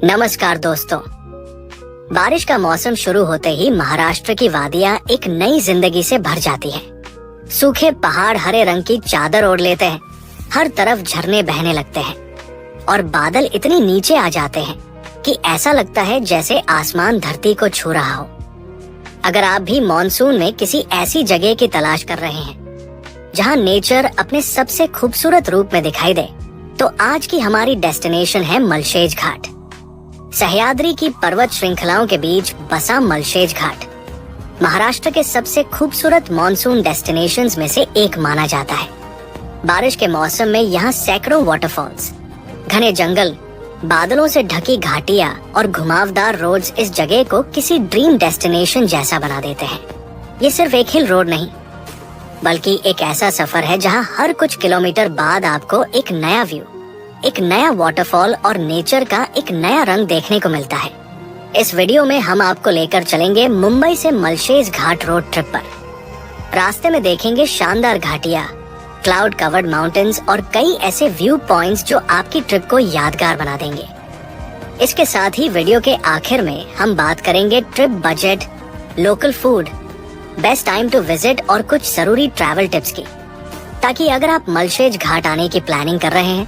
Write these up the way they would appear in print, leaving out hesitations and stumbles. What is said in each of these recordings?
नमस्कार दोस्तों। बारिश का मौसम शुरू होते ही महाराष्ट्र की वादियां एक नई जिंदगी से भर जाती हैं। सूखे पहाड़ हरे रंग की चादर ओढ़ लेते हैं, हर तरफ झरने बहने लगते हैं और बादल इतने नीचे आ जाते हैं कि ऐसा लगता है जैसे आसमान धरती को छू रहा हो। अगर आप भी मॉनसून में किसी ऐसी जगह की तलाश कर रहे हैं जहां नेचर अपने सबसे खूबसूरत रूप में दिखाई दे, तो आज की हमारी डेस्टिनेशन है मलशेज घाट। सह्याद्री की पर्वत श्रृंखलाओं के बीच बसा मलशेज घाट महाराष्ट्र के सबसे खूबसूरत मॉनसून डेस्टिनेशंस में से एक माना जाता है। बारिश के मौसम में यहाँ सैकड़ों वाटरफॉल्स, घने जंगल, बादलों से ढकी घाटियां और घुमावदार रोड्स इस जगह को किसी ड्रीम डेस्टिनेशन जैसा बना देते हैं। ये सिर्फ एक हिल रोड नहीं, बल्कि एक ऐसा सफर है जहाँ हर कुछ किलोमीटर बाद आपको एक नया व्यू, एक नया वाटरफॉल और नेचर का एक नया रंग देखने को मिलता है। इस वीडियो में हम आपको लेकर चलेंगे मुंबई से मलशेज घाट रोड ट्रिप पर। रास्ते में देखेंगे शानदार घाटियां, क्लाउड कवर्ड माउंटेन्स और कई ऐसे व्यू पॉइंट्स जो आपकी ट्रिप को यादगार बना देंगे। इसके साथ ही वीडियो के आखिर में हम बात करेंगे trip budget, local food, best time to visit और कुछ जरूरी ट्रैवल टिप्स की, ताकि अगर आप मलशेज घाट आने की प्लानिंग कर रहे हैं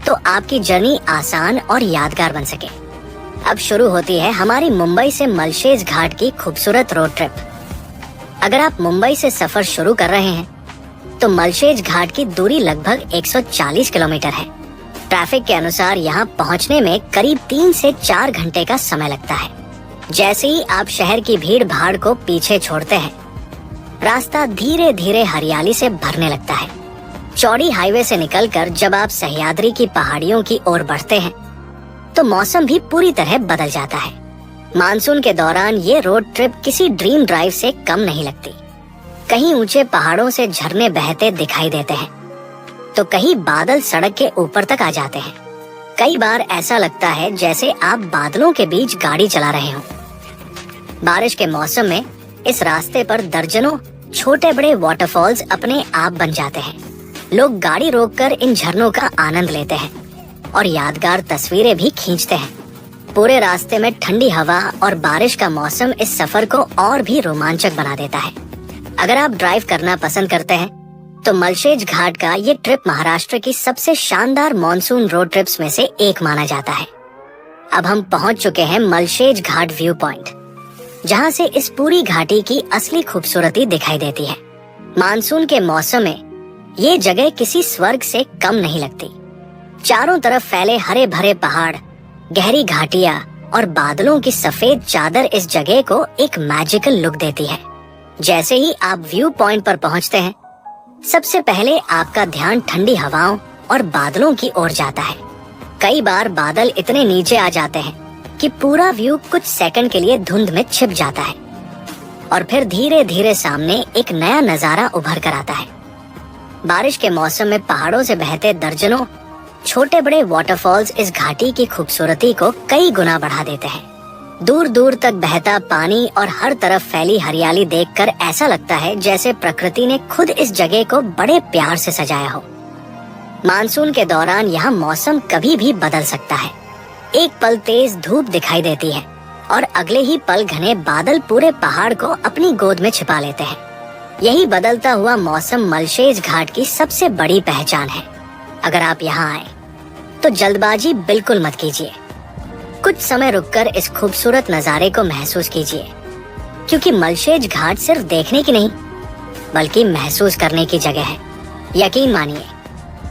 तो आपकी जर्नी आसान और यादगार बन सके। अब शुरू होती है हमारी मुंबई से मलशेज घाट की खूबसूरत रोड ट्रिप। अगर आप मुंबई से सफर शुरू कर रहे हैं तो मलशेज घाट की दूरी लगभग 140 किलोमीटर है। ट्रैफिक के अनुसार यहाँ पहुँचने में करीब 3 से 4 घंटे का समय लगता है। जैसे ही आप शहर की भीड़ भाड़ को पीछे छोड़ते हैं, रास्ता धीरे धीरे हरियाली से भरने लगता है। चौड़ी हाईवे से निकलकर जब आप सह्याद्री की पहाड़ियों की ओर बढ़ते हैं तो मौसम भी पूरी तरह बदल जाता है। मानसून के दौरान ये रोड ट्रिप किसी ड्रीम ड्राइव से कम नहीं लगती। कहीं ऊंचे पहाड़ों से झरने बहते दिखाई देते हैं तो कहीं बादल सड़क के ऊपर तक आ जाते हैं। कई बार ऐसा लगता है जैसे आप बादलों के बीच गाड़ी चला रहे हो। बारिश के मौसम में इस रास्ते पर दर्जनों छोटे बड़े वाटरफॉल्स अपने आप बन जाते हैं। लोग गाड़ी रोककर इन झरनों का आनंद लेते हैं और यादगार तस्वीरें भी खींचते हैं। पूरे रास्ते में ठंडी हवा और बारिश का मौसम इस सफर को और भी रोमांचक बना देता है। अगर आप ड्राइव करना पसंद करते हैं तो मलशेज घाट का ये ट्रिप महाराष्ट्र की सबसे शानदार मॉनसून रोड ट्रिप्स में से एक माना जाता है। अब हम पहुंच चुके हैं मलशेज घाट व्यू पॉइंट, जहां से इस पूरी घाटी की असली खूबसूरती दिखाई देती है। मानसून के मौसम में ये जगह किसी स्वर्ग से कम नहीं लगती। चारों तरफ फैले हरे भरे पहाड़, गहरी घाटियां और बादलों की सफेद चादर इस जगह को एक मैजिकल लुक देती है। जैसे ही आप व्यू पॉइंट पर पहुंचते हैं, सबसे पहले आपका ध्यान ठंडी हवाओं और बादलों की ओर जाता है। कई बार बादल इतने नीचे आ जाते हैं कि पूरा व्यू कुछ सेकंड के लिए धुंध में छिप जाता है और फिर धीरे धीरे सामने एक नया नजारा उभर कर आता है। बारिश के मौसम में पहाड़ों से बहते दर्जनों छोटे बड़े वाटरफॉल्स इस घाटी की खूबसूरती को कई गुना बढ़ा देते हैं। दूर दूर तक बहता पानी और हर तरफ फैली हरियाली देखकर ऐसा लगता है जैसे प्रकृति ने खुद इस जगह को बड़े प्यार से सजाया हो। मानसून के दौरान यहाँ मौसम कभी भी बदल सकता है। एक पल तेज धूप दिखाई देती है और अगले ही पल घने बादल पूरे पहाड़ को अपनी गोद में छिपा लेते हैं। यही बदलता हुआ मौसम मलशेज घाट की सबसे बड़ी पहचान है। अगर आप यहाँ आए तो जल्दबाजी बिल्कुल मत कीजिए। कुछ समय रुककर इस खूबसूरत नज़ारे को महसूस कीजिए, क्योंकि मलशेज घाट सिर्फ देखने की नहीं बल्कि महसूस करने की जगह है। यकीन मानिए,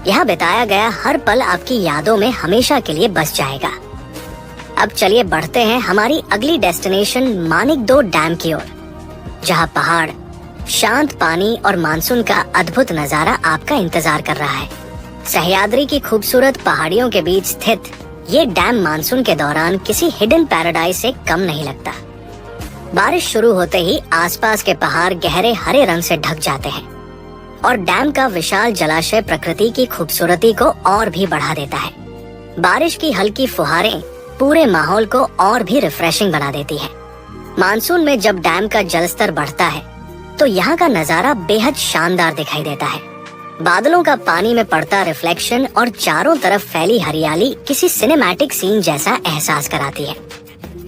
यहाँ बिताया गया हर पल आपकी यादों में हमेशा के लिए बस जाएगा। अब चलिए बढ़ते हैं हमारी अगली डेस्टिनेशन मानिकडोह डैम की ओर, जहाँ पहाड़, शांत पानी और मानसून का अद्भुत नजारा आपका इंतजार कर रहा है। सह्याद्री की खूबसूरत पहाड़ियों के बीच स्थित ये डैम मानसून के दौरान किसी हिडन पैराडाइज से कम नहीं लगता। बारिश शुरू होते ही आसपास के पहाड़ गहरे हरे रंग से ढक जाते हैं और डैम का विशाल जलाशय प्रकृति की खूबसूरती को और भी बढ़ा देता है। बारिश की हल्की फुहारें पूरे माहौल को और भी रिफ्रेशिंग बना देती है। मानसून में जब डैम का जलस्तर बढ़ता है तो यहाँ का नजारा बेहद शानदार दिखाई देता है। बादलों का पानी में पड़ता रिफ्लेक्शन और चारों तरफ फैली हरियाली किसी सिनेमैटिक सीन जैसा एहसास कराती है।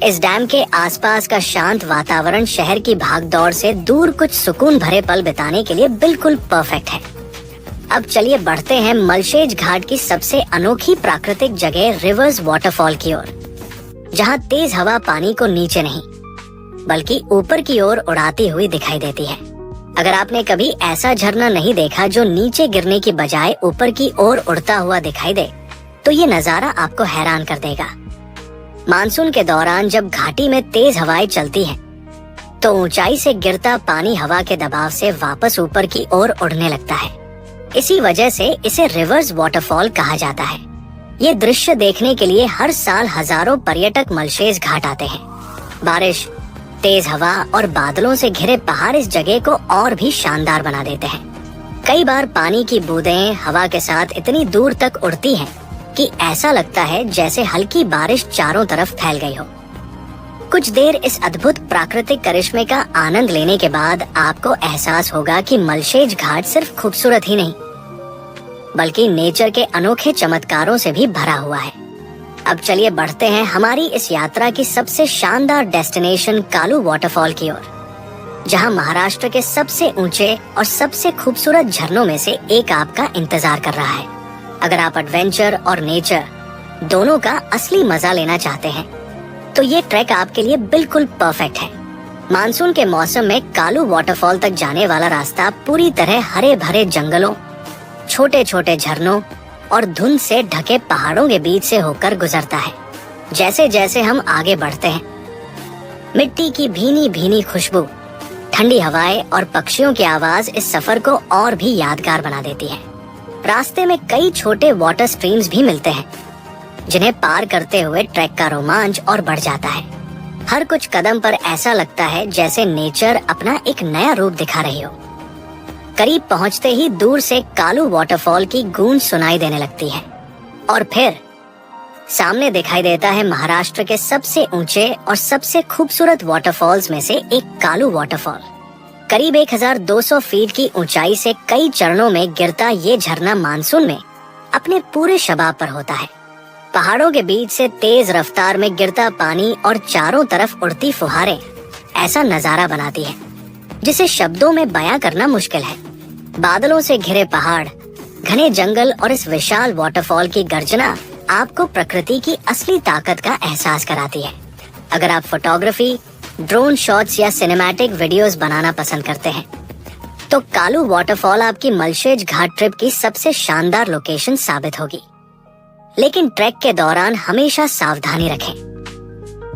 इस डैम के आसपास का शांत वातावरण शहर की भागदौड़ से दूर कुछ सुकून भरे पल बिताने के लिए बिल्कुल परफेक्ट है। अब चलिए बढ़ते हैं मलशेज घाट की सबसे अनोखी प्राकृतिक जगह रिवर्स वाटरफॉल की ओर, जहां तेज हवा पानी को नीचे नहीं बल्कि ऊपर की ओर उड़ाती हुई दिखाई देती है। अगर आपने कभी ऐसा झरना नहीं देखा जो नीचे गिरने की बजाय ऊपर की ओर उड़ता हुआ दिखाई दे, तो ये नजारा आपको हैरान कर देगा। मानसून के दौरान जब घाटी में तेज हवाएं चलती हैं, तो ऊंचाई से गिरता पानी हवा के दबाव से वापस ऊपर की ओर उड़ने लगता है। इसी वजह से इसे रिवर्स वाटरफॉल कहा जाता है। ये दृश्य देखने के लिए हर साल हजारों पर्यटक मलशेज घाट आते हैं। बारिश, तेज हवा और बादलों से घिरे पहाड़ इस जगह को और भी शानदार बना देते हैं। कई बार पानी की बूंदें हवा के साथ इतनी दूर तक उड़ती हैं कि ऐसा लगता है जैसे हल्की बारिश चारों तरफ फैल गई हो। कुछ देर इस अद्भुत प्राकृतिक करिश्मे का आनंद लेने के बाद आपको एहसास होगा कि मलशेज घाट सिर्फ खूबसूरत ही नहीं बल्कि नेचर के अनोखे चमत्कारों से भी भरा हुआ है। अब चलिए बढ़ते हैं हमारी इस यात्रा की सबसे शानदार डेस्टिनेशन कालू वाटरफॉल की ओर, जहां महाराष्ट्र के सबसे ऊंचे और सबसे खूबसूरत झरनों में से एक आपका इंतजार कर रहा है। अगर आप एडवेंचर और नेचर दोनों का असली मजा लेना चाहते हैं, तो ये ट्रैक आपके लिए बिल्कुल परफेक्ट है। मानसून के मौसम में कालू वाटरफॉल तक जाने वाला रास्ता पूरी तरह हरे भरे जंगलों, छोटे छोटे झरनों और धुंध से ढके पहाड़ों के बीच से होकर गुजरता है। जैसे जैसे हम आगे बढ़ते हैं, मिट्टी की भीनी भीनी खुशबू, ठंडी हवाएं और पक्षियों की आवाज इस सफर को और भी यादगार बना देती है। रास्ते में कई छोटे वाटर स्ट्रीम्स भी मिलते हैं, जिन्हें पार करते हुए ट्रैक का रोमांच और बढ़ जाता है। हर कुछ कदम पर ऐसा लगता है जैसे नेचर अपना एक नया रूप दिखा रही हो। करीब पहुंचते ही दूर से कालू वाटरफॉल की गूंज सुनाई देने लगती है और फिर सामने दिखाई देता है महाराष्ट्र के सबसे ऊंचे और सबसे खूबसूरत वाटरफॉल्स में से एक कालू वाटरफॉल। करीब 1200 फीट की ऊंचाई से कई चरणों में गिरता ये झरना मानसून में अपने पूरे शबाब पर होता है। पहाड़ों के बीच से तेज रफ्तार में गिरता पानी और चारों तरफ उड़ती फुहारें ऐसा नजारा बनाती है जिसे शब्दों में बयां करना मुश्किल है। बादलों से घिरे पहाड़, घने जंगल और इस विशाल वाटरफॉल की गर्जना आपको प्रकृति की असली ताकत का एहसास कराती है। अगर आप फोटोग्राफी, ड्रोन शॉट्स या सिनेमैटिक वीडियोस बनाना पसंद करते हैं, तो कालू वाटरफॉल आपकी मलशेज घाट ट्रिप की सबसे शानदार लोकेशन साबित होगी। लेकिन ट्रैक के दौरान हमेशा सावधानी रखें।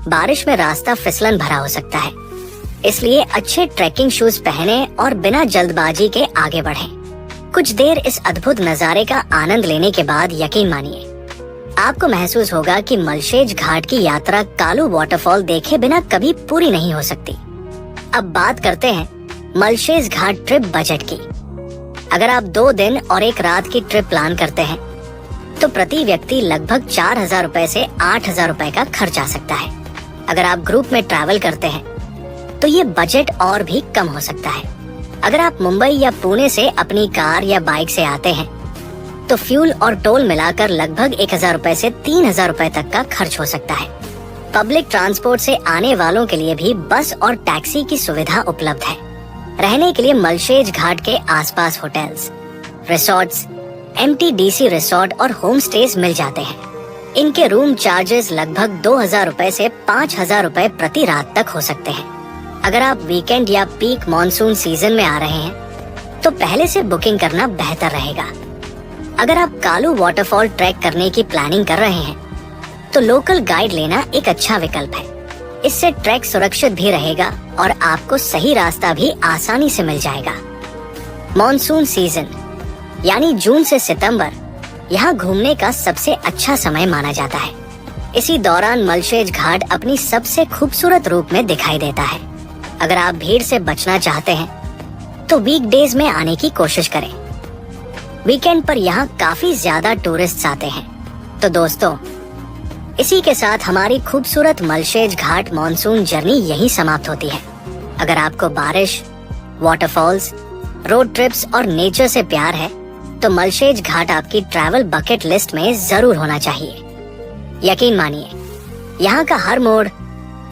बारिश में रास्ता फिसलन भरा हो सकता है, इसलिए अच्छे ट्रैकिंग शूज पहने और बिना जल्दबाजी के आगे बढ़ें। कुछ देर इस अद्भुत नजारे का आनंद लेने के बाद यकीन मानिए, आपको महसूस होगा कि मलशेज घाट की यात्रा कालू वाटरफॉल देखे बिना कभी पूरी नहीं हो सकती। अब बात करते हैं मलशेज घाट ट्रिप बजट की। अगर आप 2 दिन और 1 रात की ट्रिप प्लान करते हैं, तो प्रति व्यक्ति लगभग 4000 रुपए से 8000 रुपए का खर्च आ सकता है। अगर आप ग्रुप में ट्रैवल करते हैं, तो ये बजट और भी कम हो सकता है। अगर आप मुंबई या पुणे से अपनी कार या बाइक से आते हैं, तो फ्यूल और टोल मिलाकर लगभग 1000 रुपए से 3000 रुपए तक का खर्च हो सकता है। पब्लिक ट्रांसपोर्ट से आने वालों के लिए भी बस और टैक्सी की सुविधा उपलब्ध है। रहने के लिए मलशेज घाट के आसपास होटल्स, रिसोर्ट्स, MTDC रिसोर्ट और होम स्टेज मिल जाते हैं। इनके रूम चार्जेस लगभग 2000 रुपए से 5000 रुपए प्रति रात तक हो सकते हैं। अगर आप वीकेंड या पीक मॉनसून सीजन में आ रहे हैं, तो पहले से बुकिंग करना बेहतर रहेगा। अगर आप कालू वाटरफॉल ट्रैक करने की प्लानिंग कर रहे हैं, तो लोकल गाइड लेना एक अच्छा विकल्प है। इससे ट्रैक सुरक्षित भी रहेगा और आपको सही रास्ता भी आसानी से मिल जाएगा। मॉनसून सीजन यानी जून से सितंबर यहाँ घूमने का सबसे अच्छा समय माना जाता है। इसी दौरान मलशेज घाट अपनी सबसे खूबसूरत रूप में दिखाई देता है। अगर आप भीड़ से बचना चाहते हैं, तो वीकडेज में आने की कोशिश करें। वीकेंड पर यहाँ काफी ज्यादा टूरिस्ट आते हैं। तो दोस्तों, इसी के साथ हमारी खूबसूरत मलशेज घाट मॉनसून जर्नी यहीं समाप्त होती है। अगर आपको बारिश, वाटरफॉल्स, रोड ट्रिप्स और नेचर से प्यार है, तो मलशेज घाट आपकी ट्रैवल बकेट लिस्ट में जरूर होना चाहिए। यकीन मानिए, यहाँ का हर मोड़,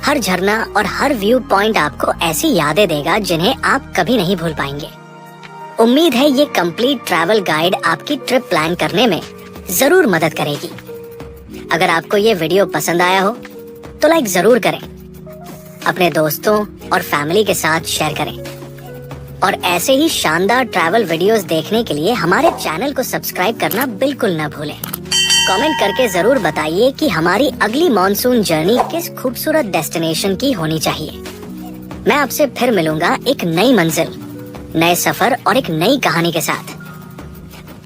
हर झरना और हर व्यू पॉइंट आपको ऐसी यादें देगा जिन्हें आप कभी नहीं भूल पाएंगे। उम्मीद है ये कंप्लीट ट्रैवल गाइड आपकी ट्रिप प्लान करने में जरूर मदद करेगी। अगर आपको ये वीडियो पसंद आया हो तो लाइक जरूर करें, अपने दोस्तों और फैमिली के साथ शेयर करें और ऐसे ही शानदार ट्रैवल वीडियोस देखने के लिए हमारे चैनल को सब्सक्राइब करना बिल्कुल न भूलें। कमेंट करके जरूर बताइए कि हमारी अगली मॉनसून जर्नी किस खूबसूरत डेस्टिनेशन की होनी चाहिए। मैं आपसे फिर मिलूंगा एक नई मंजिल, नए सफर और एक नई कहानी के साथ।